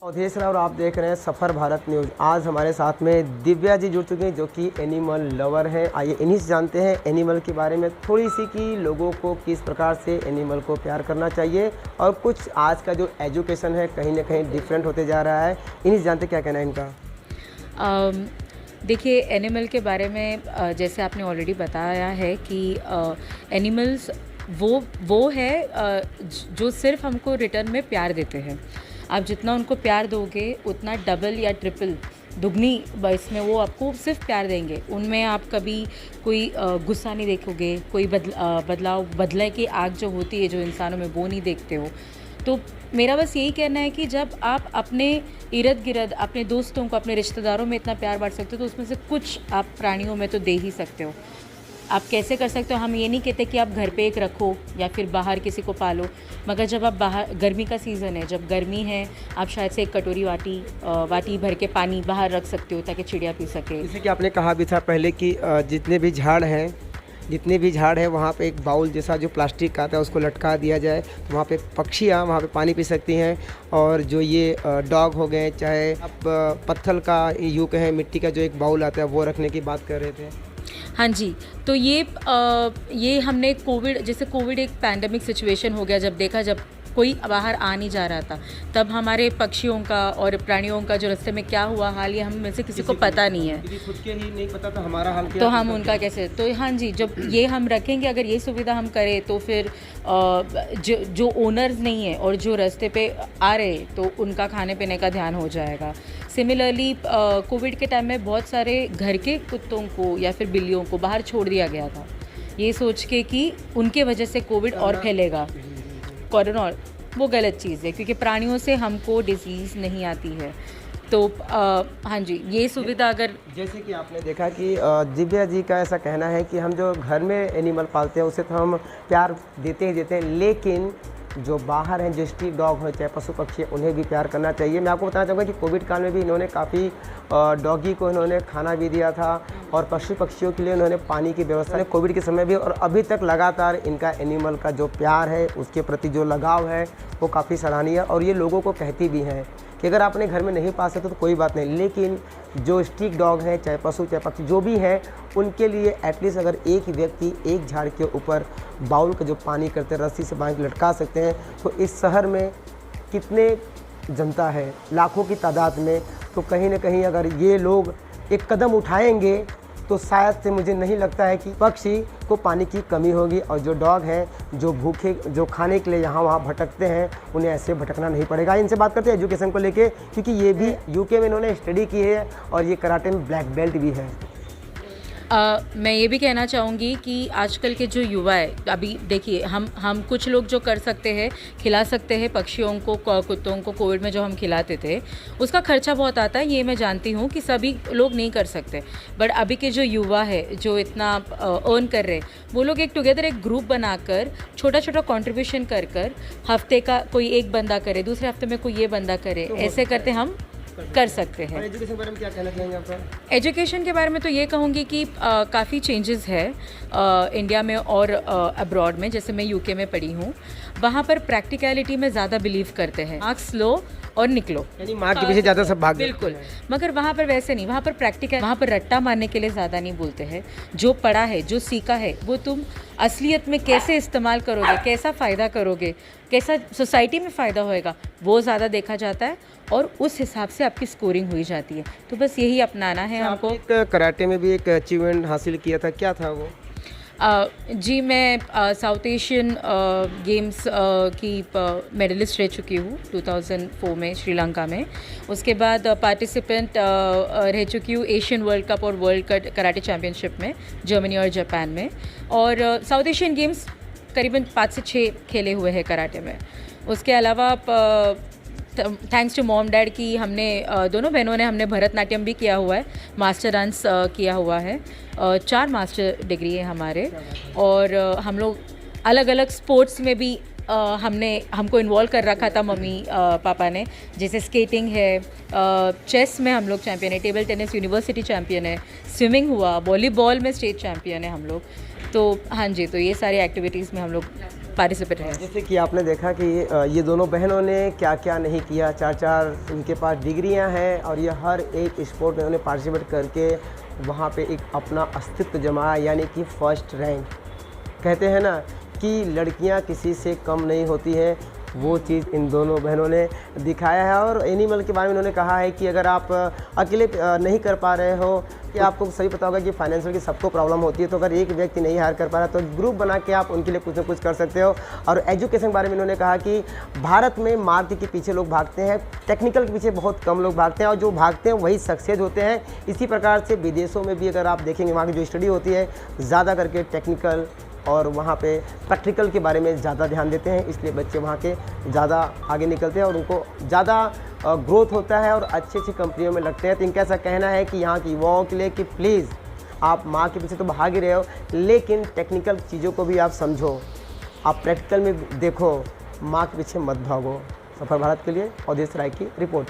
अवधेश और आप देख रहे हैं सफ़र भारत न्यूज़। आज हमारे साथ में दिव्या जी जुड़ चुके हैं जो कि एनिमल लवर हैं। आइए इन्हीं से जानते हैं एनिमल के बारे में थोड़ी सी कि लोगों को किस प्रकार से एनिमल को प्यार करना चाहिए और कुछ आज का जो एजुकेशन है कहीं ना कहीं डिफरेंट होते जा रहा है। इन्हीं से जानते क्या कहना है इनका। देखिए, एनिमल के बारे में जैसे आपने ऑलरेडी बताया है कि एनिमल्स वो है जो सिर्फ हमको रिटर्न में प्यार देते हैं। आप जितना उनको प्यार दोगे उतना डबल या ट्रिपल दुगनी इसमें वो आपको सिर्फ प्यार देंगे। उनमें आप कभी कोई गुस्सा नहीं देखोगे, कोई बदले की आग जो होती है जो इंसानों में वो नहीं देखते हो। तो मेरा बस यही कहना है कि जब आप अपने इर्द गिर्द अपने दोस्तों को, अपने रिश्तेदारों में इतना प्यार बांट सकते हो तो उसमें से कुछ आप प्राणियों में तो दे ही सकते हो। आप कैसे कर सकते हो, हम ये नहीं कहते कि आप घर पे एक रखो या फिर बाहर किसी को पालो, मगर जब आप बाहर, गर्मी का सीज़न है, जब गर्मी है, आप शायद से एक कटोरी वाटी भर के पानी बाहर रख सकते हो ताकि चिड़िया पी सके। जैसे कि आपने कहा भी था पहले कि जितने भी झाड़ है वहाँ पे एक बाउल जैसा जो प्लास्टिक का आता है उसको लटका दिया जाए तो वहाँ पे पक्षियाँ वहाँ पे पानी पी सकती हैं। और जो ये डॉग हो गए, चाहे आप पत्थर का यूँ कहें मिट्टी का जो एक बाउल आता है वो रखने की बात कर रहे थे। हाँ जी, तो ये हमने कोविड एक पैंडेमिक सिचुएशन हो गया, जब कोई बाहर आ नहीं जा रहा था, तब हमारे पक्षियों का और प्राणियों का जो रास्ते में क्या हुआ हाल, ये हम में से किसी को पता नहीं है। खुद के ही नहीं पता तो हमारा हाल क्या, तो हम उनका कैसे, तो हाँ जी, जब ये हम रखेंगे, अगर ये सुविधा हम करें तो फिर जो ओनर्स नहीं है और जो रास्ते पे आ रहे तो उनका खाने पीने का ध्यान हो जाएगा। सिमिलरली कोविड के टाइम में बहुत सारे घर के कुत्तों को या फिर बिल्लियों को बाहर छोड़ दिया गया था, ये सोच के कि उनके वजह से कोविड और फैलेगा, कोरोना। वो गलत चीज़ है क्योंकि प्राणियों से हमको डिजीज़ नहीं आती है। तो हाँ जी, ये सुविधा अगर, जैसे कि आपने देखा कि दिव्या जी का ऐसा कहना है कि हम जो घर में एनिमल पालते हैं उसे तो हम प्यार देते ही देते हैं, लेकिन जो बाहर हैं, जो स्ट्रीट डॉग हैं, चाहे पशु पक्षी, उन्हें भी प्यार करना चाहिए। मैं आपको बताना चाहूँगा कि कोविड काल में भी इन्होंने काफ़ी डॉगी को इन्होंने खाना भी दिया था और पशु पक्षियों के लिए इन्होंने पानी की व्यवस्था है कोविड के समय भी। और अभी तक लगातार इनका एनिमल का जो प्यार है, उसके प्रति जो लगाव है वो काफ़ी सराहनीय है। और ये लोगों को कहती भी हैं कि अगर आपने घर में नहीं पाल सकते तो कोई बात नहीं, लेकिन जो स्ट्रीट डॉग हैं, चाहे पशु चाहे पक्षी जो भी हैं, उनके लिए एटलीस्ट अगर एक व्यक्ति एक झाड़ के ऊपर बाउल का जो पानी करते हैं रस्सी से बांध के लटका सकते हैं, तो इस शहर में कितने जनता है, लाखों की तादाद में, तो कहीं ना कहीं अगर ये लोग एक कदम उठाएंगे तो शायद से मुझे नहीं लगता है कि पक्षी को पानी की कमी होगी। और जो डॉग हैं, जो भूखे, जो खाने के लिए यहाँ वहाँ भटकते हैं, उन्हें ऐसे भटकना नहीं पड़ेगा। इनसे बात करते हैं एजुकेशन को लेके, क्योंकि ये भी यूके में इन्होंने स्टडी की है और ये कराटे में ब्लैक बेल्ट भी है। मैं ये भी कहना चाहूँगी कि आजकल के जो युवा है, अभी देखिए, हम कुछ लोग जो कर सकते हैं, खिला सकते हैं पक्षियों को, कुत्तों को। कोविड में जो हम खिलाते थे उसका खर्चा बहुत आता है, ये मैं जानती हूँ कि सभी लोग नहीं कर सकते, बट अभी के जो युवा है जो इतना अर्न कर रहे हैं, वो लोग एक टुगेदर एक ग्रुप बनाकर छोटा छोटा कॉन्ट्रीब्यूशन कर हफ्ते का कोई एक बंदा करे, दूसरे हफ्ते में कोई ये बंदा करे, ऐसे करते हम कर सकते हैं। एजुकेशन के बारे में क्या कहना चाहेंगे आप? एजुकेशन के बारे में तो ये कहूँगी कि काफ़ी चेंजेस है इंडिया में और अब्रॉड में। जैसे मैं यूके में पढ़ी हूँ, वहाँ पर प्रैक्टिकलिटी में ज़्यादा बिलीव करते हैं, मार्क्स लो और निकलो, यानी मार्क के पीछे ज़्यादा सब भाग। बिल्कुल, मगर वहाँ पर वैसे नहीं, वहाँ पर प्रैक्टिकल, वहाँ पर रट्टा मारने के लिए ज़्यादा नहीं बोलते हैं। जो पढ़ा है, जो सीखा है, वो तुम असलियत में कैसे इस्तेमाल करोगे, कैसा फ़ायदा करोगे, कैसा सोसाइटी में फ़ायदा होएगा, वो ज़्यादा देखा जाता है और उस हिसाब से आपकी स्कोरिंग हुई जाती है। तो बस यही अपनाना है हमको। एक कराटे में भी एक अचीवमेंट हासिल किया था, क्या था वो? जी, मैं साउथ एशियन गेम्स की मेडलिस्ट रह चुकी हूँ 2004 में श्रीलंका में। उसके बाद पार्टिसिपेंट रह चुकी हूँ एशियन वर्ल्ड कप और वर्ल्ड कराटे चैम्पियनशिप में, जर्मनी और जापान में। और साउथ एशियन गेम्स करीबन 5 से 6 खेले हुए हैं कराटे में। उसके अलावा थैंक्स टू मॉम डैड की हमने दोनों बहनों ने हमने भरतनाट्यम भी किया हुआ है, मास्टर डांस किया हुआ है, 4 मास्टर डिग्री है हमारे। और हम लोग अलग अलग स्पोर्ट्स में भी हमको इन्वॉल्व कर रखा था मम्मी पापा ने, जैसे स्केटिंग है, चेस में हम लोग चैम्पियन है, टेबल टेनिस यूनिवर्सिटी चैम्पियन है, स्विमिंग हुआ, वॉलीबॉल में स्टेट चैम्पियन है हम लोग। तो हाँ जी, तो ये सारी एक्टिविटीज़ में हम लोग पार्टिसिपेट रहे। जैसे कि आपने देखा कि ये दोनों बहनों ने क्या क्या नहीं किया, चार चार इनके पास डिग्रियां हैं और ये हर एक स्पोर्ट में उन्होंने पार्टिसिपेट करके वहाँ पे एक अपना अस्तित्व जमाया, यानी कि फर्स्ट रैंक। कहते हैं ना कि लड़कियां किसी से कम नहीं होती हैं, वो चीज़ इन दोनों बहनों ने दिखाया है। और एनिमल के बारे में उन्होंने कहा है कि अगर आप अकेले नहीं कर पा रहे हो, कि आपको सही पता होगा कि फाइनेंशियल की सबको प्रॉब्लम होती है, तो अगर एक व्यक्ति नहीं हायर कर पा रहा तो ग्रुप बना के आप उनके लिए कुछ ना कुछ कर सकते हो। और एजुकेशन के बारे में उन्होंने कहा कि भारत में मार्क के पीछे लोग भागते हैं, टेक्निकल के पीछे बहुत कम लोग भागते हैं, और जो भागते हैं वही सक्सेस होते हैं। इसी प्रकार से विदेशों में भी अगर आप देखेंगे, वहाँ की जो स्टडी होती है ज़्यादा करके टेक्निकल और वहाँ पे प्रैक्टिकल के बारे में ज़्यादा ध्यान देते हैं, इसलिए बच्चे वहाँ के ज़्यादा आगे निकलते हैं और उनको ज़्यादा ग्रोथ होता है और अच्छी अच्छी कंपनियों में लगते हैं। तो इनका ऐसा कहना है कि यहाँ की युवाओं के लिए कि प्लीज़ आप माँ के पीछे तो भाग ही रहे हो, लेकिन टेक्निकल चीज़ों को भी आप समझो, आप प्रैक्टिकल में देखो, माँ के पीछे मत भागो। सफल भारत के लिए अवधेश राय की रिपोर्ट।